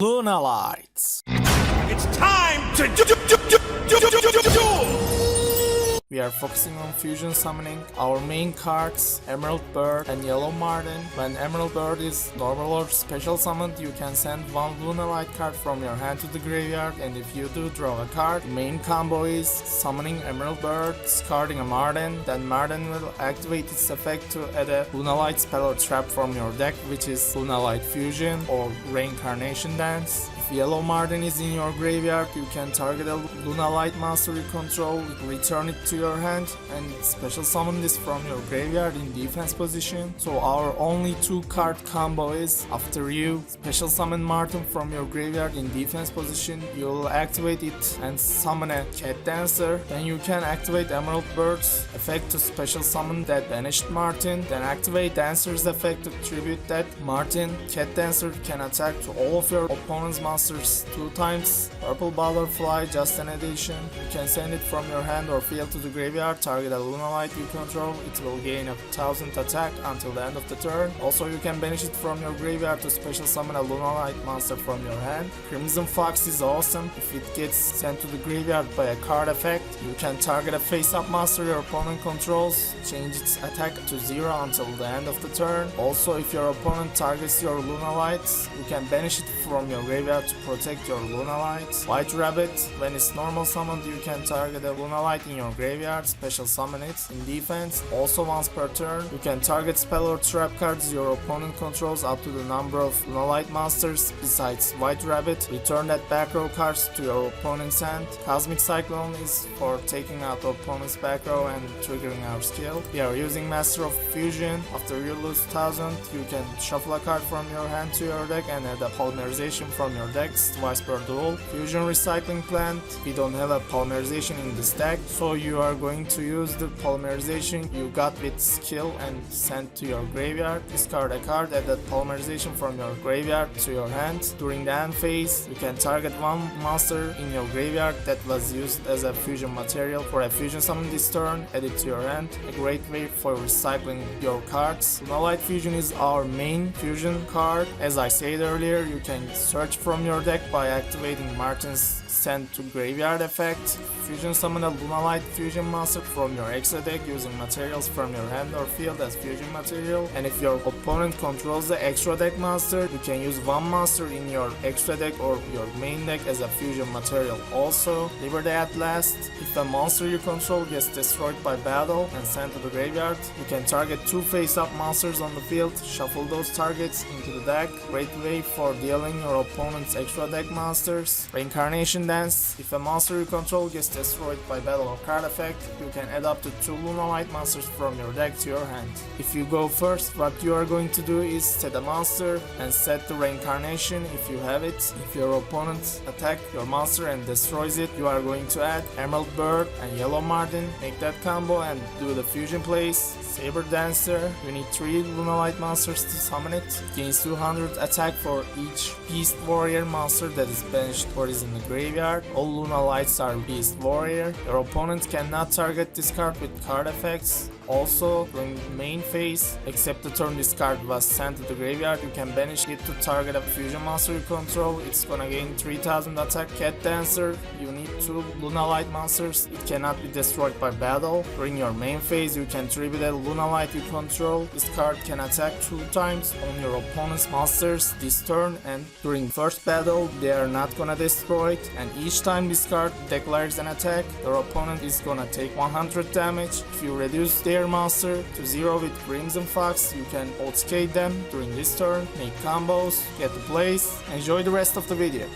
Lunalights. It's time to duel! We are focusing on fusion summoning our main cards, Emerald Bird and Yellow Marten. When Emerald Bird is normal or special summoned, you can send one Lunalight card from your hand to the graveyard, and if you do draw a card, the main combo is summoning Emerald Bird, discarding a Marten, then Marten will activate its effect to add a Lunalight spell or trap from your deck, which is Lunalight Fusion or Reincarnation Dance. If Yellow Marten is in your graveyard, you can target a Lunalight monster you control, return it to your hand, and special summon this from your graveyard in defense position. So our only 2-card combo is, after you special summon Marten from your graveyard in defense position, you'll activate it and summon a Cat Dancer. Then you can activate Emerald Bird's effect to special summon that banished Marten, then activate Dancer's effect to tribute that Marten. Cat Dancer can attack to all of your opponent's monsters 2 times. Purple Butterfly, just an addition. You can send it from your hand or field to the graveyard, target a Lunalight you control, it will gain a 1000 attack until the end of the turn. Also, you can banish it from your graveyard to special summon a Lunalight monster from your hand. Crimson Fox is awesome. If it gets sent to the graveyard by a card effect, you can target a face-up monster your opponent controls, change its attack to 0 until the end of the turn. Also, if your opponent targets your Lunalights, you can banish it from your graveyard to protect your Lunalights. White Rabbit, when it's normal summoned, you can target a Lunalight in your graveyard, special summon it in defense. Also, once per turn, you can target spell or trap cards your opponent controls up to the number of Lunalight monsters besides White Rabbit. Return that back row cards to your opponent's hand. Cosmic Cyclone is for taking out opponent's back row and triggering our skill. We are using Master of Fusion. After you lose 1000, you can shuffle a card from your hand to your deck and add a polymerization from your decks twice per duel. Fusion Recycling Plant, we don't have a polymerization in this deck, so you are going to use the polymerization you got with skill and send to your graveyard. Discard a card, add that polymerization from your graveyard to your hand. During the end phase, you can target one monster in your graveyard that was used as a fusion material for a fusion summon this turn, add it to your hand. A great way for recycling your cards. Lunalight Fusion is our main fusion card. As I said earlier, you can search from your deck by activating Marten's send to graveyard effect. Fusion summon a Lunalight fusion monster from your extra deck using materials from your hand or field as fusion material. And if your opponent controls the extra deck monster, you can use one monster in your extra deck or your main deck as a fusion material. Also, Liberty at Last, if a monster you control gets destroyed by battle and sent to the graveyard, you can target 2 face-up monsters on the field, shuffle those targets into the deck. Great way for dealing your opponent's extra deck monsters. Reincarnation Dance, if a monster you control gets destroyed by battle or card effect, you can add up to 2 Lunalight monsters from your deck to your hand. If you go first, what you are going to do is set a monster and set the Reincarnation if you have it. If your opponent attacks your monster and destroys it, you are going to add Emerald Bird and Yellow Marten, make that combo and do the fusion plays. Sabre Dancer, you need 3 Lunalight monsters to summon it. It gains 200 attack for each Beast Warrior monster that is banished or is in the graveyard. All Lunalights are Beast Warrior. Your opponent cannot target this card with card effects. Also, during the main phase, except the turn this card was sent to the graveyard, you can banish it to target a fusion monster you control. It's gonna gain 3000 attack. Cat Dancer, you need 2 Lunalight monsters. It cannot be destroyed by battle. During your main phase, you can tribute a Lunalight you control. This card can attack 2 times on your opponent's monsters this turn, and during first battle, they are not gonna destroy it. And each time this card declares an attack, your opponent is gonna take 100 damage. If you reduce their monster to 0 with Crimson Fox, you can outscale them during this turn, make combos, get the plays. Enjoy the rest of the video.